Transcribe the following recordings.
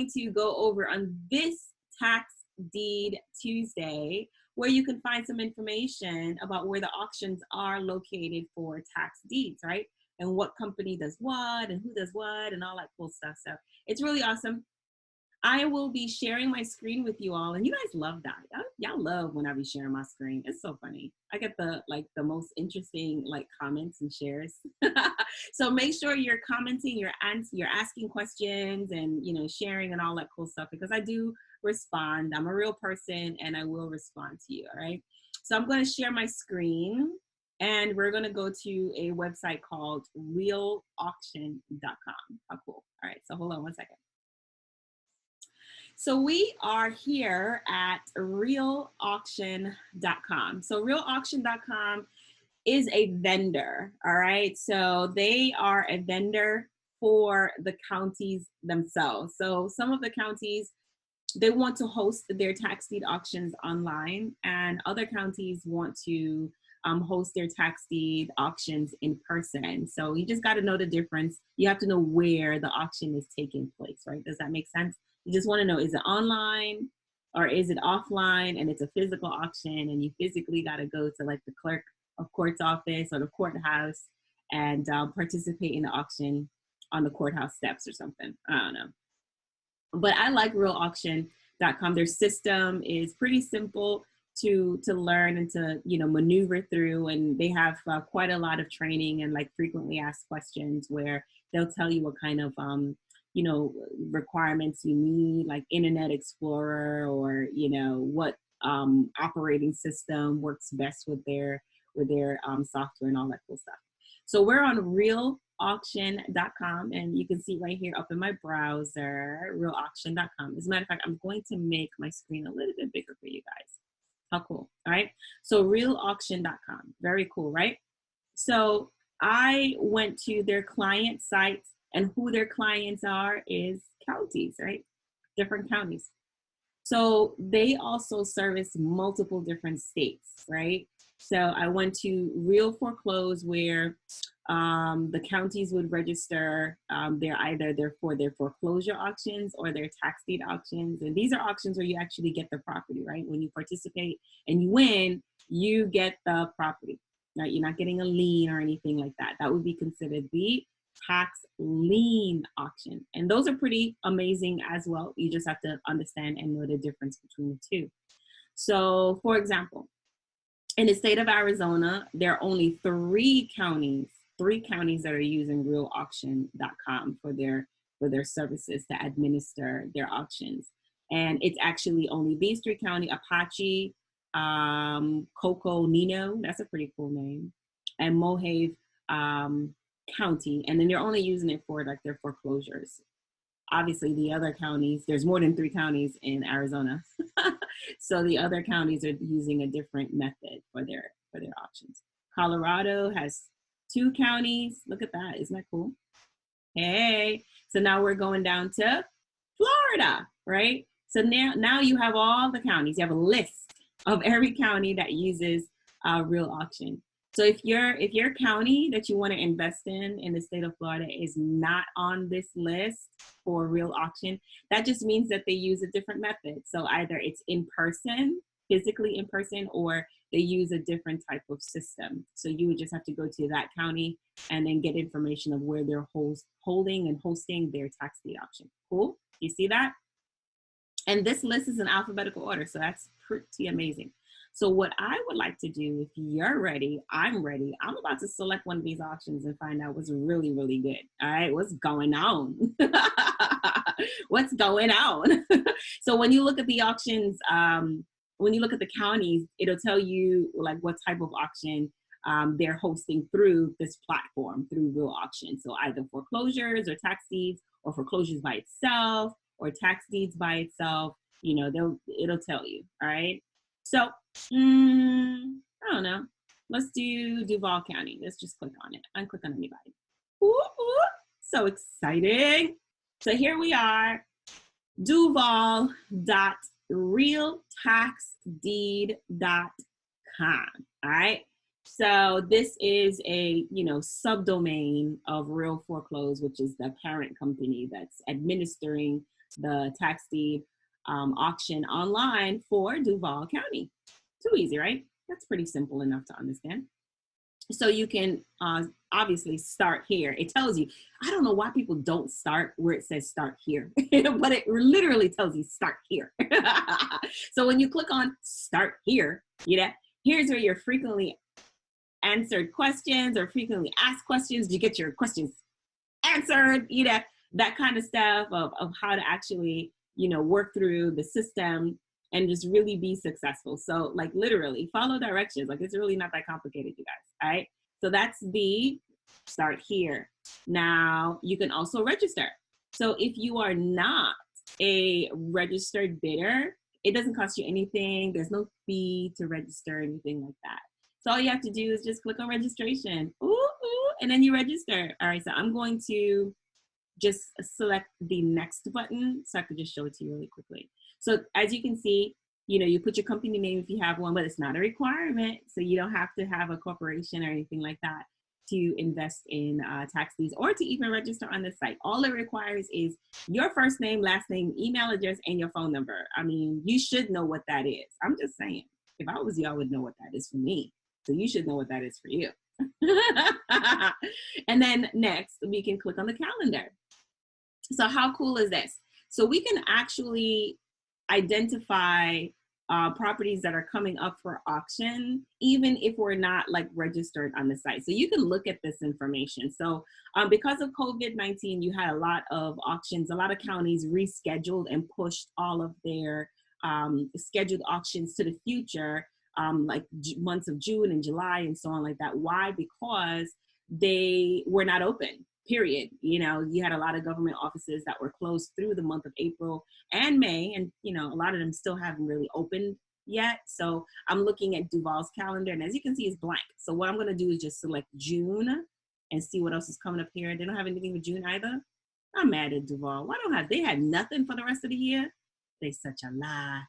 going to go over on this Tax Deed Tuesday, where you can find some information about where the auctions are located for tax deeds, right? And what company does what and who does what and all that cool stuff. So it's really awesome. I will be sharing my screen with you all, and you guys love that. Y'all love when I be sharing my screen. It's so funny. I get the most interesting comments and shares. So make sure you're commenting, you're asking questions, and sharing and all that cool stuff, because I do respond. I'm a real person, and I will respond to you. All right. So I'm going to share my screen, and we're going to go to a website called realauction.com. How cool. All right. So hold on one second. So we are here at realauction.com. So realauction.com is a vendor, all right? So they are a vendor for the counties themselves. So some of the counties, they want to host their tax deed auctions online, and other counties want to host their tax deed auctions in person. So you just got to know the difference. You have to know where the auction is taking place, right? Does that make sense? You just want to know, is it online or is it offline, and it's a physical auction, and you physically got to go to the clerk of court's office or the courthouse and participate in the auction on the courthouse steps or something. I don't know. But I like realauction.com. Their system is pretty simple to learn and to maneuver through, and they have quite a lot of training and frequently asked questions where they'll tell you what kind of requirements you need, like Internet Explorer, or what operating system works best with their software and all that cool stuff. So we're on realauction.com, and you can see right here up in my browser, realauction.com. As a matter of fact, I'm going to make my screen a little bit bigger for you guys. How cool. All right. So realauction.com. Very cool, right? So I went to their client sites, and who their clients are is counties, right? Different counties. So they also service multiple different states, right? So I went to Real Foreclose, where the counties would register for their foreclosure auctions or their tax deed auctions. And these are auctions where you actually get the property, right? When you participate and you win, you get the property, right? You're not getting a lien or anything like that. That would be considered the tax lien auction. And those are pretty amazing as well. You just have to understand and know the difference between the two. So for example, in the state of Arizona, there are only three counties that are using realauction.com for their services to administer their auctions. And it's actually only these three counties: Apache, Coco Nino, that's a pretty cool name, and Mohave County. And then they're only using it for their foreclosures. Obviously the other counties, there's more than 3 counties in Arizona. So the other counties are using a different method for their auctions. Colorado has 2 counties. Look at that. Isn't that cool? Hey. So now we're going down to Florida, right? So now you have all the counties. You have a list of every county that uses Real Auction. So if your county that you want to invest in the state of Florida is not on this list for Real Auction, that just means that they use a different method. So either it's in person, physically in person, or they use a different type of system. So you would just have to go to that county and then get information of where they're holding and hosting their tax deed auction. Cool? You see that? And this list is in alphabetical order, so that's pretty amazing. So what I would like to do, if you're ready, I'm ready. I'm about to select one of these auctions and find out what's really, really good. All right, what's going on? What's going on? So when you look at the auctions, when you look at the counties, it'll tell you what type of auction they're hosting through this platform, through Real Auction. So either foreclosures or tax deeds, or foreclosures by itself, or tax deeds by itself. It'll tell you. All right. So, I don't know. Let's do Duval County. Let's just click on it. Unclick on anybody. Ooh, so exciting. So here we are, duval.realtaxdeed.com. All right. So this is a, subdomain of Real Foreclose, which is the parent company that's administering the tax deed auction online for Duval County. Too easy, right? That's pretty simple enough to understand. So you can obviously start here. It tells you, I don't know why people don't start where it says start here, but it literally tells you start here. So when you click on start here, here's where your frequently answered questions or frequently asked questions, you get your questions answered, that kind of stuff of how to actually, work through the system and just really be successful. So like literally follow directions. Like it's really not that complicated, you guys. All right. So that's the start here. Now you can also register. So if you are not a registered bidder, it doesn't cost you anything. There's no fee to register or anything like that. So all you have to do is just click on registration. Ooh, and then you register. All right. So I'm going to just select the next button so I could just show it to you really quickly. So as you can see, you put your company name if you have one, but it's not a requirement. So you don't have to have a corporation or anything like that to invest in tax deeds or to even register on the site. All it requires is your first name, last name, email address, and your phone number. I mean, you should know what that is. I'm just saying, if I was you, I would know what that is for me. So you should know what that is for you. And then next, we can click on the calendar. So how cool is this? So we can actually identify properties that are coming up for auction, even if we're not like registered on the site. So you can look at this information. So because of COVID-19, you had a lot of auctions, a lot of counties rescheduled and pushed all of their scheduled auctions to the future, like months of June and July and so on like that. Why? Because they were not open. Period. You had a lot of government offices that were closed through the month of April and May, and a lot of them still haven't really opened yet. So I'm looking at Duval's calendar, and as you can see, it's blank. So what I'm going to do is just select June and see what else is coming up here. They don't have anything for June either. I'm mad at Duval. Why don't they had nothing for the rest of the year? They such a lie.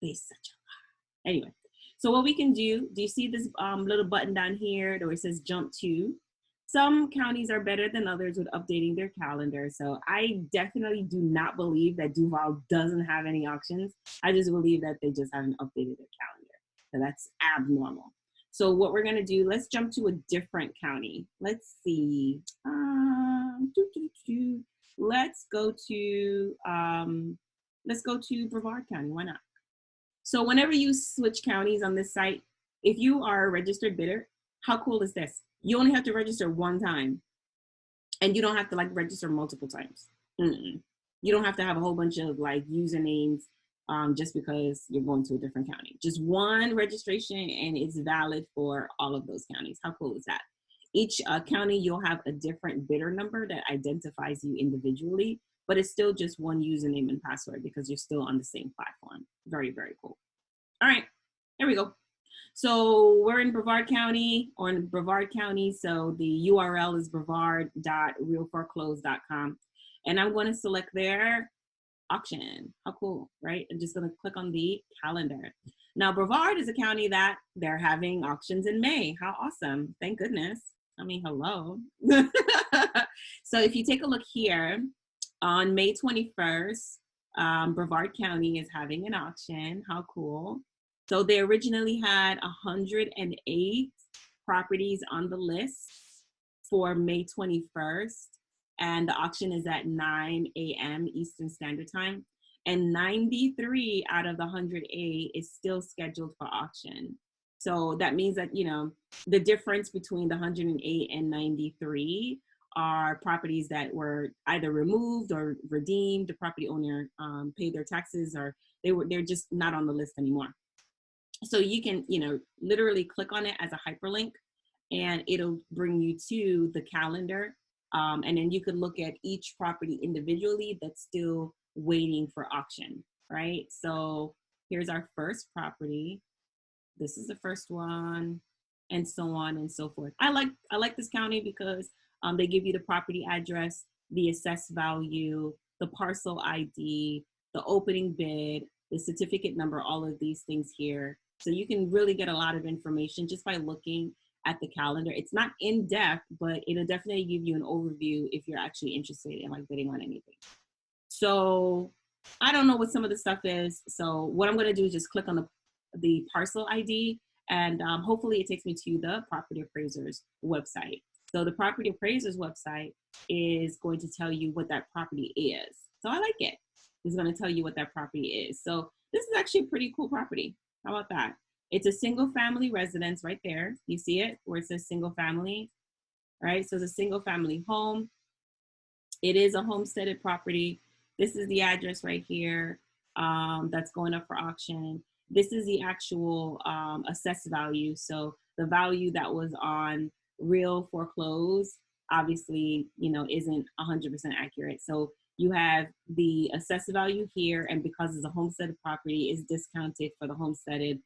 They such a lie. Anyway, so what we can do you see this little button down here where it says jump to? Some counties are better than others with updating their calendar. So I definitely do not believe that Duval doesn't have any auctions. I just believe that they just haven't updated their calendar. So that's abnormal. So what we're going to do, let's jump to a different county. Let's see. Let's go to Brevard County. Why not? So whenever you switch counties on this site, if you are a registered bidder, how cool is this? You only have to register one time, and you don't have to like register multiple times. You don't have to have a whole bunch of like usernames just because you're going to a different county. Just one registration, and it's valid for all of those counties. How cool is that? Each county, you'll have a different bidder number that identifies you individually, but it's still just one username and password because you're still on the same platform. Very, very cool. All right, here we go. So we're in Brevard County, so the URL is brevard.realforeclose.com. And I'm going to select their auction. How cool, right? I'm just going to click on the calendar. Now, Brevard is a county that they're having auctions in May. How awesome. Thank goodness. I mean, hello. So if you take a look here, on May 21st, Brevard County is having an auction. How cool. So they originally had 108 properties on the list for May 21st, and the auction is at 9 a.m. Eastern Standard Time, and 93 out of the 108 is still scheduled for auction. So that means that, the difference between the 108 and 93 are properties that were either removed or redeemed. The property owner paid their taxes, or they're just not on the list anymore. So you can, literally click on it as a hyperlink, and it'll bring you to the calendar. And then you could look at each property individually that's still waiting for auction, right? So here's our first property. This is the first one, and so on and so forth. I like this county because they give you the property address, the assessed value, the parcel ID, the opening bid, the certificate number, all of these things here. So you can really get a lot of information just by looking at the calendar. It's not in depth, but it'll definitely give you an overview if you're actually interested in like bidding on anything. So I don't know what some of the stuff is. So what I'm going to do is just click on the parcel ID, and hopefully it takes me to the property appraiser's website. So the property appraiser's website is going to tell you what that property is. So I like it. It's going to tell you what that property is. So this is actually a pretty cool property. How about that? It's a single family residence right there. You see it where it says single family, right? So it's a single family home. It is a homesteaded property. This is the address right here that's going up for auction. This is the actual assessed value. So the value that was on real foreclosed, obviously, you know, isn't 100% accurate. So you have the assessed value here, and because it's a homesteaded property, is discounted for the homesteaded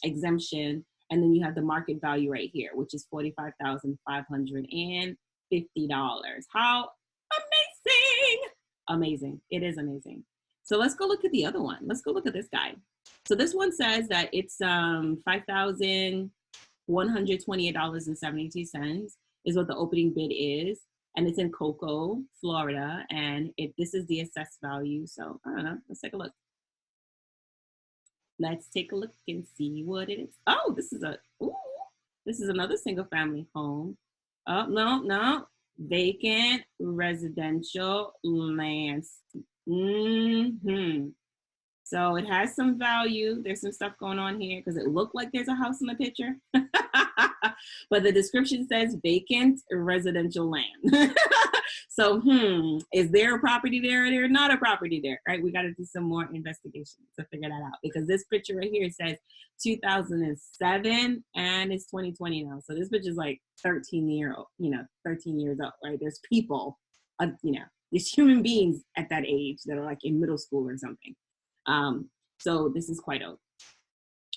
exemption. And then you have the market value right here, which is $45,550. How amazing! Amazing. It is amazing. So let's go look at the other one. Let's go look at this guy. So this one says that it's $5,128.72 is what the opening bid is. And it's in Cocoa, Florida. And this is the assessed value. So I don't know. Let's take a look. Let's take a look and see what it is. Oh, this is another single family home. Oh, no. Vacant residential lands. So it has some value. There's some stuff going on here because it looked like there's a house in the picture. But the description says vacant residential land. So, is there a property there or there not a property there, right? We got to do some more investigation to figure that out, because this picture right here says 2007 and it's 2020 now. So this picture is like 13 years old, right? There's people, there's human beings at that age that are like in middle school or something. So this is quite old.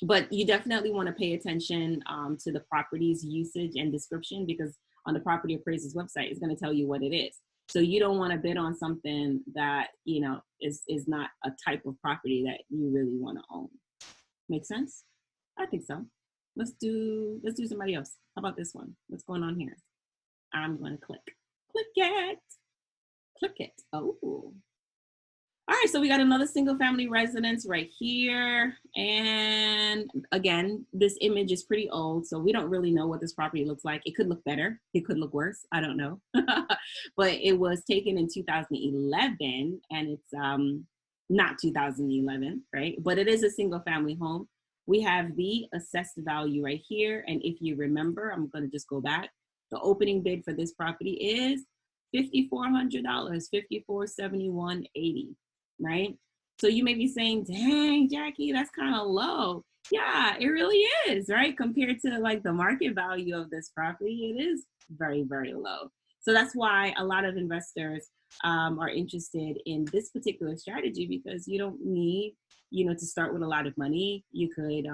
But you definitely want to pay attention to the property's usage and description, because on the property appraiser's website, it's going to tell you what it is. So you don't want to bid on something that, is not a type of property that you really want to own. Make sense? I think so. Let's do somebody else. How about this one? What's going on here? I'm going to click it. Oh. All right, so we got another single family residence right here. And again, this image is pretty old, so we don't really know what this property looks like. It could look better. It could look worse. I don't know. But it was taken in 2011, and it's not 2011, right? But it is a single family home. We have the assessed value right here. And if you remember, I'm going to just go back. The opening bid for this property is $5,400, $5,471.80. Right? So you may be saying, dang, Jackie, that's kind of low. Yeah, it really is, right? Compared to like the market value of this property, it is very, very low. So that's why a lot of investors are interested in this particular strategy, because you don't need, to start with a lot of money. You could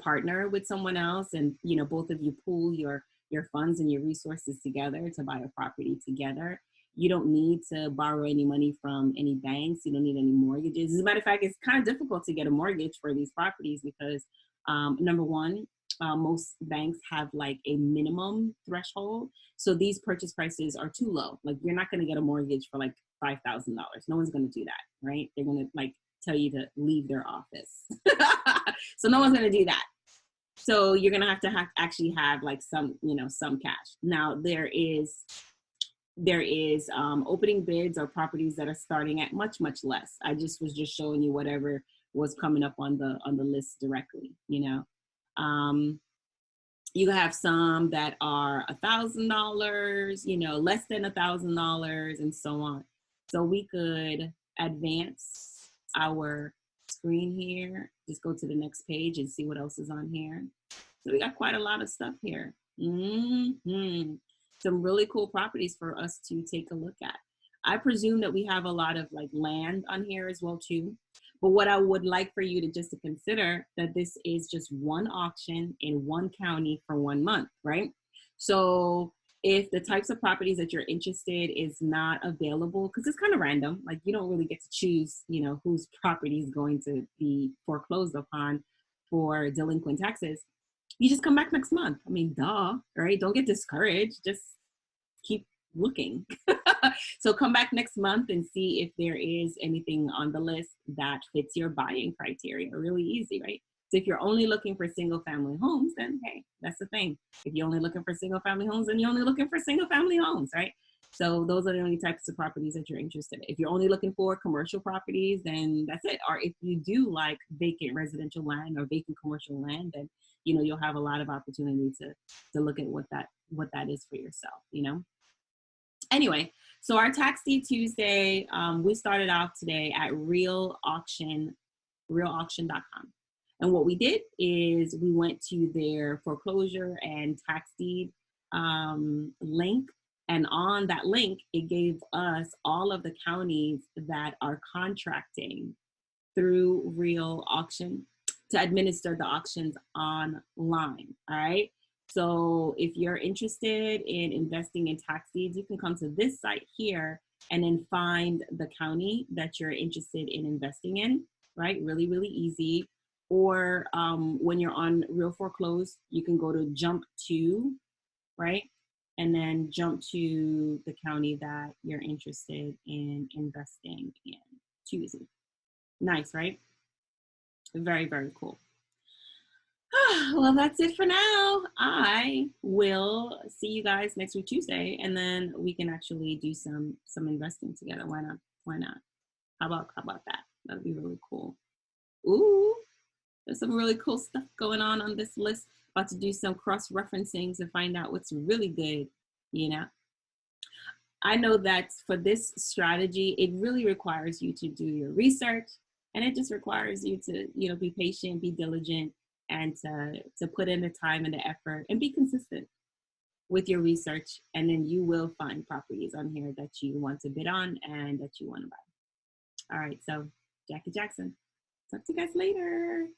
partner with someone else, and, both of you pool your funds and your resources together to buy a property together. You don't need to borrow any money from any banks. You don't need any mortgages. As a matter of fact, it's kind of difficult to get a mortgage for these properties because, number one, most banks have like a minimum threshold. So these purchase prices are too low. Like, you're not going to get a mortgage for like $5,000. No one's going to do that, right? They're going to like tell you to leave their office. So no one's going to do that. So you're going to actually have like some cash. Now there is opening bids or properties that are starting at much, much less. I was just showing you whatever was coming up on the list directly. You have some that are $1,000, less than $1,000, and so on. So we could advance our screen here. Just go to the next page and see what else is on here. So we got quite a lot of stuff here. Some really cool properties for us to take a look at. I presume that we have a lot of like land on here as well too. But what I would like for you to just to consider that this is just one auction in one county for 1 month, right? So if the types of properties that you're interested is not available, because it's kind of random, like you don't really get to choose, whose property is going to be foreclosed upon for delinquent taxes. You just come back next month. I mean, duh, right? Don't get discouraged. Just keep looking. So come back next month and see if there is anything on the list that fits your buying criteria. Really easy, right? So if you're only looking for single family homes, then hey, that's the thing. If you're only looking for single family homes, then you're only looking for single family homes, right? So those are the only types of properties that you're interested in. If you're only looking for commercial properties, then that's it. Or if you do like vacant residential land or vacant commercial land, then you'll have a lot of opportunity to look at what that is for yourself. Anyway, so our Tax Deed Tuesday, we started off today at realauction.com. And what we did is we went to their foreclosure and tax deed link. And on that link, it gave us all of the counties that are contracting through Real Auction to administer the auctions online. All right. So if you're interested in investing in tax deeds, you can come to this site here and then find the county that you're interested in investing in, right? Really, really easy. Or when you're on Real Foreclose, you can go to jump to, right? And then jump to the county that you're interested in investing in. Too easy. Nice, right? Very, very cool. Well, that's it for now. I will see you guys next week Tuesday, and then we can actually do some investing together. Why not? Why not? How about that? That'd be really cool. Ooh, there's some really cool stuff going on this list. About to do some cross-referencing to find out what's really good. I know that for this strategy, it really requires you to do your research, and it just requires you to, be patient, be diligent, and to put in the time and the effort and be consistent with your research. And then you will find properties on here that you want to bid on and that you want to buy. All right. So Jackie Jackson, talk to you guys later.